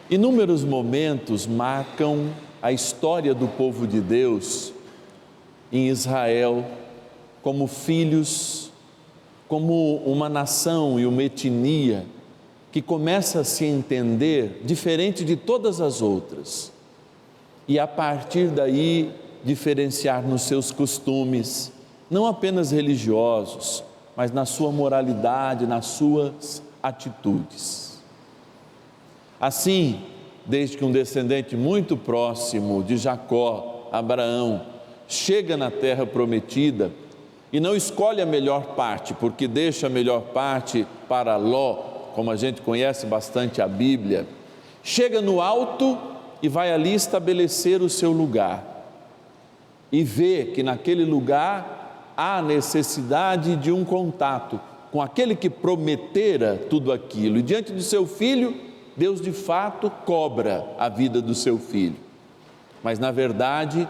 Inúmeros momentos marcam a história do povo de Deus em Israel como filhos, como uma nação e uma etnia que começa a se entender diferente de todas as outras e a partir daí diferenciar nos seus costumes, não apenas religiosos, mas na sua moralidade, nas suas atitudes. Assim, desde que um descendente muito próximo de Jacó, Abraão, chega na terra prometida e não escolhe a melhor parte, porque deixa a melhor parte para Ló, como a gente conhece bastante a Bíblia, chega no alto e vai ali estabelecer o seu lugar e vê que naquele lugar há necessidade de um contato com aquele que prometera tudo aquilo, e diante do seu filho, Deus de fato cobra a vida do seu filho, mas na verdade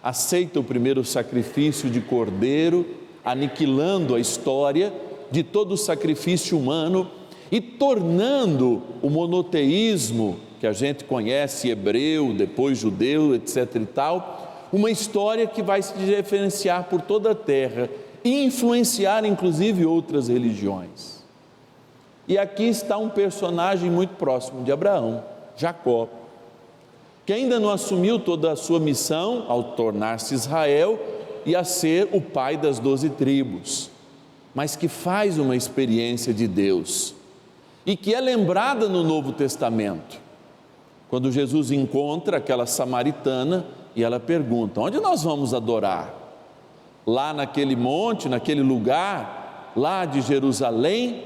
aceita o primeiro sacrifício de cordeiro, aniquilando a história de todo o sacrifício humano e tornando o monoteísmo que a gente conhece, hebreu, depois judeu, etc. e tal, uma história que vai se diferenciar por toda a terra e influenciar inclusive outras religiões. E aqui está um personagem muito próximo de Abraão, Jacó, que ainda não assumiu toda a sua missão ao tornar-se Israel e a ser o pai das 12 tribos, mas que faz uma experiência de Deus e que é lembrada no Novo Testamento, quando Jesus encontra aquela samaritana e ela pergunta: onde nós vamos adorar? Lá naquele monte, naquele lugar, lá de Jerusalém,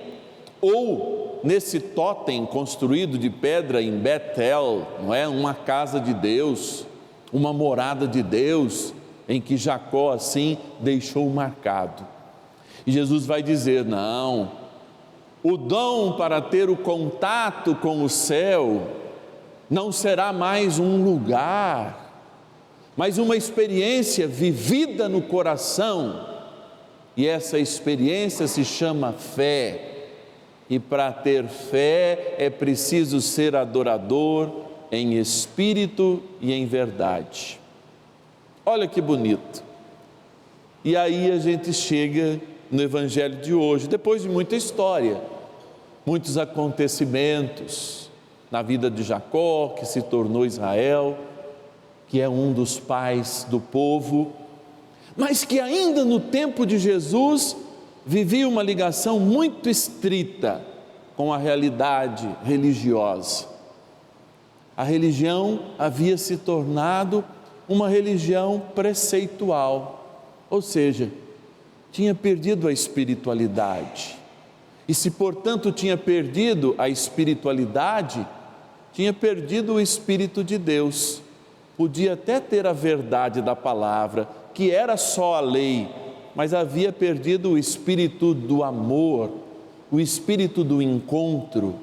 ou nesse tótem construído de pedra em Betel, não é? Uma casa de Deus, uma morada de Deus, em que Jacó assim deixou marcado. E Jesus vai dizer: não, o dom para ter o contato com o céu não será mais um lugar, mas uma experiência vivida no coração, e essa experiência se chama fé. E para ter fé é preciso ser adorador em espírito e em verdade. Olha que bonito. E aí a gente chega no Evangelho de hoje, depois de muita história, muitos acontecimentos na vida de Jacó, que se tornou Israel, que é um dos pais do povo, mas que ainda no tempo de Jesus vivia uma ligação muito estrita com a realidade religiosa. A religião havia se tornado uma religião preceitual, ou seja, tinha perdido a espiritualidade. E se, portanto, tinha perdido a espiritualidade, tinha perdido o Espírito de Deus. Podia até ter a verdade da palavra, que era só a lei, mas havia perdido o espírito do amor, o espírito do encontro,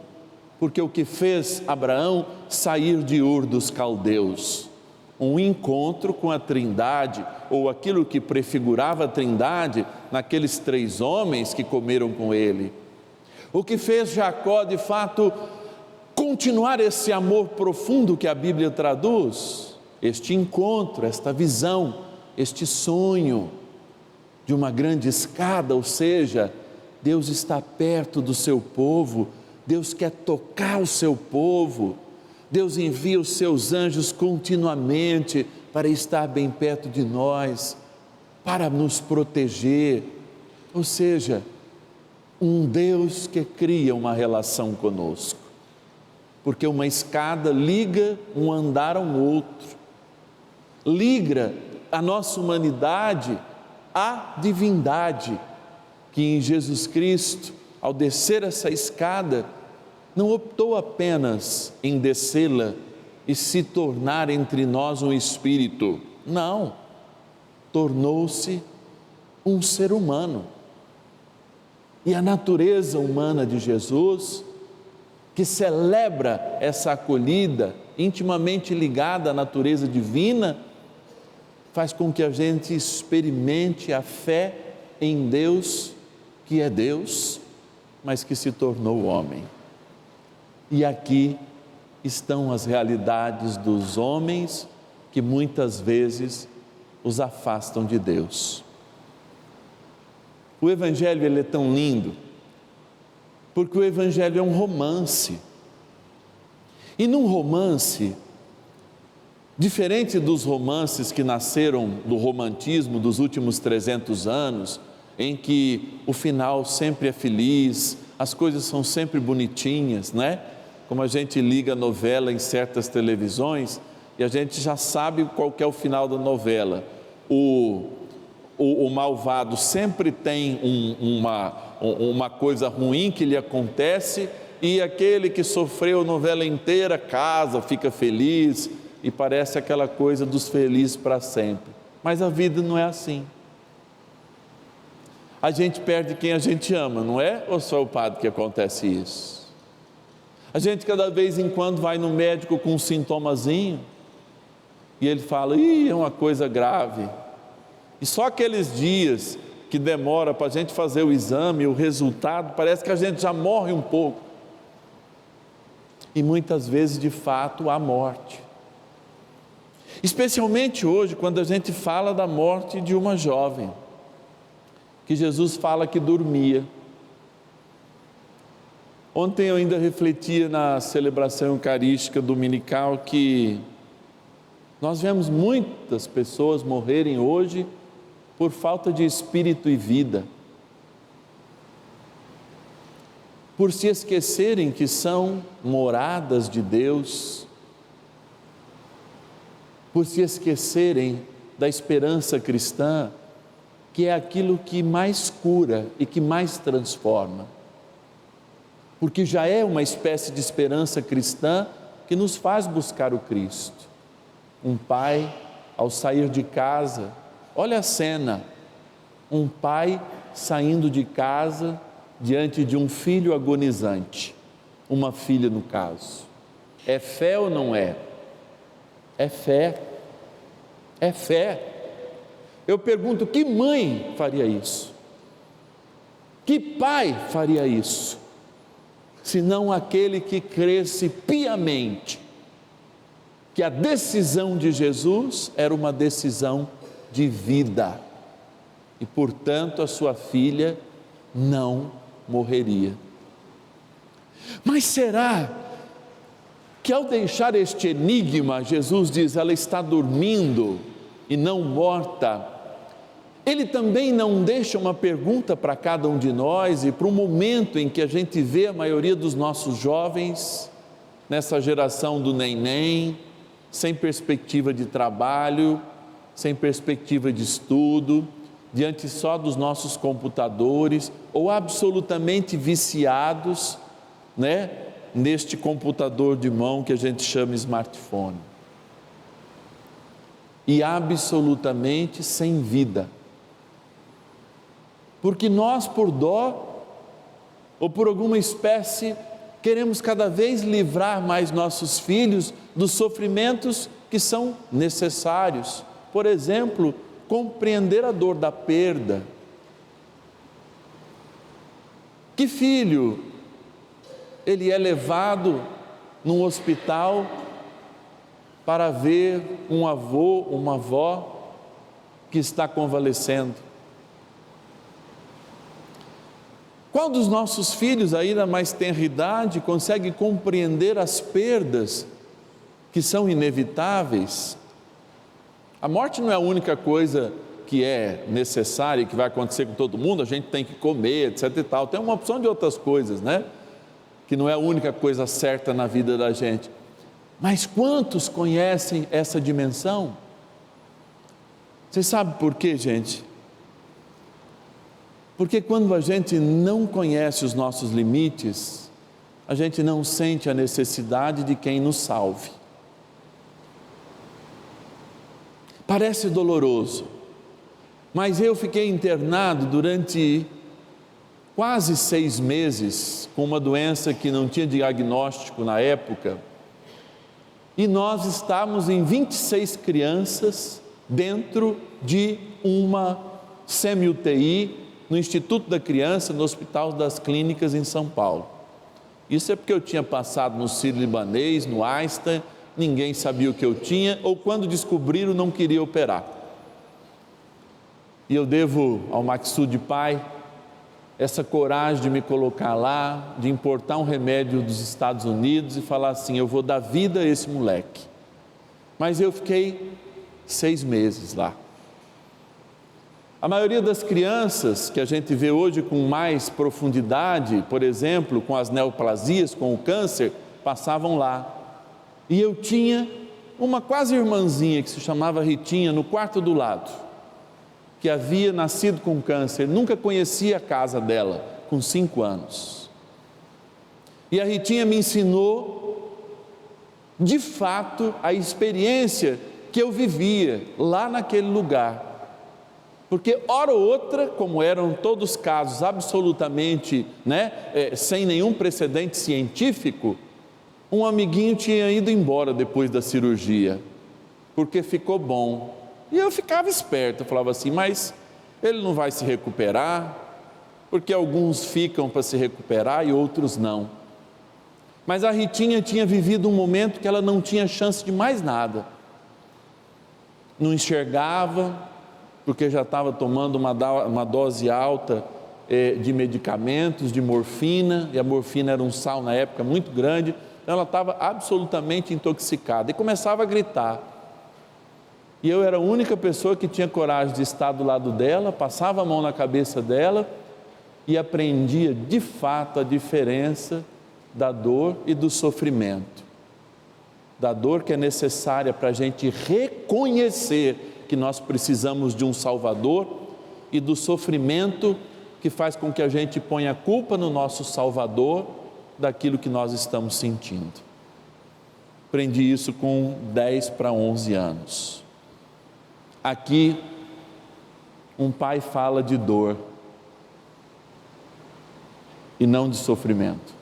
porque o que fez Abraão sair de Ur dos Caldeus, um encontro com a Trindade, ou aquilo que prefigurava a Trindade naqueles 3 homens que comeram com ele. O que fez Jacó, de fato, continuar esse amor profundo que a Bíblia traduz, este encontro, esta visão, este sonho de uma grande escada, ou seja, Deus está perto do seu povo, Deus quer tocar o seu povo, Deus envia os seus anjos continuamente para estar bem perto de nós, para nos proteger, ou seja, um Deus que cria uma relação conosco, porque uma escada liga um andar a um outro, liga a nossa humanidade à divindade, que em Jesus Cristo, ao descer essa escada, não optou apenas em descê-la e se tornar entre nós um espírito, não, tornou-se um ser humano. E a natureza humana de Jesus, que celebra essa acolhida intimamente ligada à natureza divina, faz com que a gente experimente a fé em Deus, que é Deus, mas que se tornou homem. E aqui estão as realidades dos homens que muitas vezes os afastam de Deus. O Evangelho ele é tão lindo, porque o Evangelho é um romance. E num romance, diferente dos romances que nasceram do romantismo dos últimos 300 anos, em que o final sempre é feliz, as coisas são sempre bonitinhas, né? Como a gente liga a novela em certas televisões e a gente já sabe qual que é o final da novela. O malvado sempre tem uma coisa ruim que lhe acontece e aquele que sofreu a novela inteira casa, fica feliz e parece aquela coisa dos felizes para sempre. Mas a vida não é assim. A gente perde quem a gente ama, não é? Ou só o padre que acontece isso? A gente cada vez em quando vai no médico com um sintomazinho e ele fala, é uma coisa grave. E só aqueles dias que demora para a gente fazer o exame, o resultado, parece que a gente já morre um pouco. E muitas vezes, de fato, há morte. Especialmente hoje, quando a gente fala da morte de uma jovem, que Jesus fala que dormia. Ontem eu ainda refletia na celebração eucarística dominical que nós vemos muitas pessoas morrerem hoje por falta de espírito e vida, por se esquecerem que são moradas de Deus, por se esquecerem da esperança cristã, que é aquilo que mais cura e que mais transforma. Porque já é uma espécie de esperança cristã que nos faz buscar o Cristo. Um pai, ao sair de casa, olha a cena, um pai saindo de casa diante de um filho agonizante, uma filha no caso. É fé ou não é? É fé. É fé. Eu pergunto, que mãe faria isso? Que pai faria isso? Senão aquele que cresce piamente que a decisão de Jesus era uma decisão de vida e, portanto, a sua filha não morreria. Mas será que ao deixar este enigma, Jesus diz, ela está dormindo e não morta, ele também não deixa uma pergunta para cada um de nós e para o momento em que a gente vê a maioria dos nossos jovens, nessa geração do neném, sem perspectiva de trabalho, sem perspectiva de estudo, diante só dos nossos computadores, ou absolutamente viciados, né, neste computador de mão que a gente chama smartphone. E absolutamente sem vida. Porque nós, por dó, ou por alguma espécie, queremos cada vez livrar mais nossos filhos dos sofrimentos que são necessários. Por exemplo, compreender a dor da perda. Que filho, ele é levado num hospital para ver um avô, uma avó que está convalescendo? Qual dos nossos filhos, ainda mais tenra idade, consegue compreender as perdas que são inevitáveis? A morte não é a única coisa que é necessária e que vai acontecer com todo mundo, a gente tem que comer, etc e tal. Tem uma opção de outras coisas, né? Que não é a única coisa certa na vida da gente. Mas quantos conhecem essa dimensão? Vocês sabem por quê, gente? Porque quando a gente não conhece os nossos limites, a gente não sente a necessidade de quem nos salve. Parece doloroso, mas eu fiquei internado durante quase 6 meses com uma doença que não tinha diagnóstico na época, e nós estávamos em 26 crianças dentro de uma semi-UTI no Instituto da Criança, no Hospital das Clínicas em São Paulo. Isso é porque eu tinha passado no Sírio-Libanês, no Einstein, ninguém sabia o que eu tinha, ou quando descobriram não queria operar. E eu devo ao Maksud Pai essa coragem de me colocar lá, de importar um remédio dos Estados Unidos e falar assim, eu vou dar vida a esse moleque. Mas eu fiquei 6 meses lá. A maioria das crianças que a gente vê hoje com mais profundidade, por exemplo, com as neoplasias, com o câncer, passavam lá. E eu tinha uma quase irmãzinha que se chamava Ritinha no quarto do lado, que havia nascido com câncer, nunca conhecia a casa dela, com 5 anos. E a Ritinha me ensinou, de fato, a experiência que eu vivia lá naquele lugar. Porque, hora ou outra, como eram todos casos absolutamente, sem nenhum precedente científico, um amiguinho tinha ido embora depois da cirurgia, porque ficou bom. E eu ficava esperto, eu falava assim, mas ele não vai se recuperar, porque alguns ficam para se recuperar e outros não. Mas a Ritinha tinha vivido um momento que ela não tinha chance de mais nada. Não enxergava, porque já estava tomando uma dose alta de medicamentos, de morfina, e a morfina era um sal na época muito grande, então ela estava absolutamente intoxicada e começava a gritar. E eu era a única pessoa que tinha coragem de estar do lado dela, passava a mão na cabeça dela e aprendia de fato a diferença da dor e do sofrimento. Da dor que é necessária para a gente reconhecer que nós precisamos de um Salvador e do sofrimento que faz com que a gente ponha a culpa no nosso Salvador daquilo que nós estamos sentindo. Aprendi isso com 10 para 11 anos. Aqui, um pai fala de dor e não de sofrimento,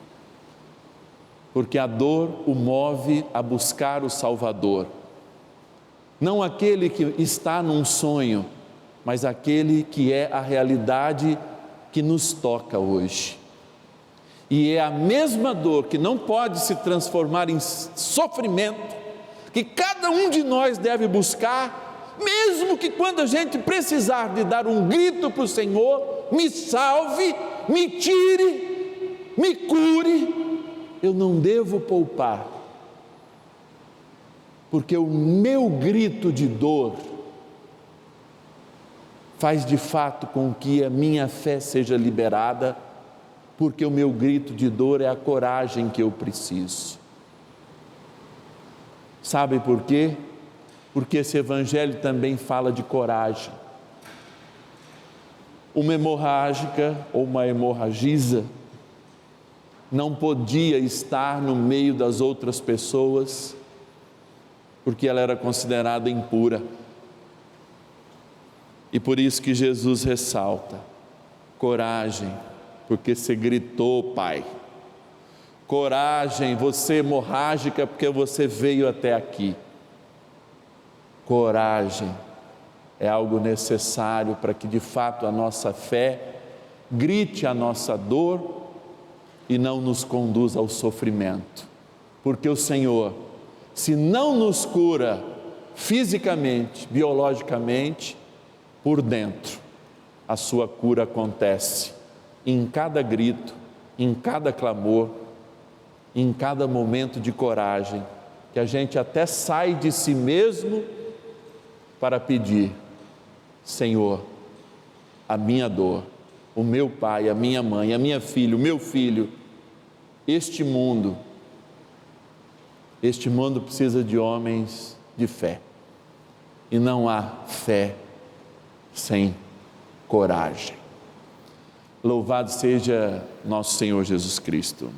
porque a dor o move a buscar o Salvador, não aquele que está num sonho, mas aquele que é a realidade que nos toca hoje. E é a mesma dor que não pode se transformar em sofrimento, que cada um de nós deve buscar, mesmo que quando a gente precisar de dar um grito para o Senhor, me salve, me tire, me cure, eu não devo poupar, porque o meu grito de dor faz de fato com que a minha fé seja liberada, porque o meu grito de dor é a coragem que eu preciso. Sabe por quê? Porque esse evangelho também fala de coragem. Uma hemorrágica ou uma hemorragisa não podia estar no meio das outras pessoas, porque ela era considerada impura. E por isso que Jesus ressalta, coragem, porque você gritou, Pai. Coragem, você hemorrágica, porque você veio até aqui. Coragem é algo necessário para que de fato a nossa fé grite a nossa dor e não nos conduza ao sofrimento. Porque o Senhor, se não nos cura fisicamente, biologicamente, por dentro, a sua cura acontece em cada grito, em cada clamor, em cada momento de coragem, que a gente até sai de si mesmo para pedir, Senhor, a minha dor, o meu pai, a minha mãe, a minha filha, o meu filho, este mundo precisa de homens de fé, e não há fé sem coragem. Louvado seja nosso Senhor Jesus Cristo.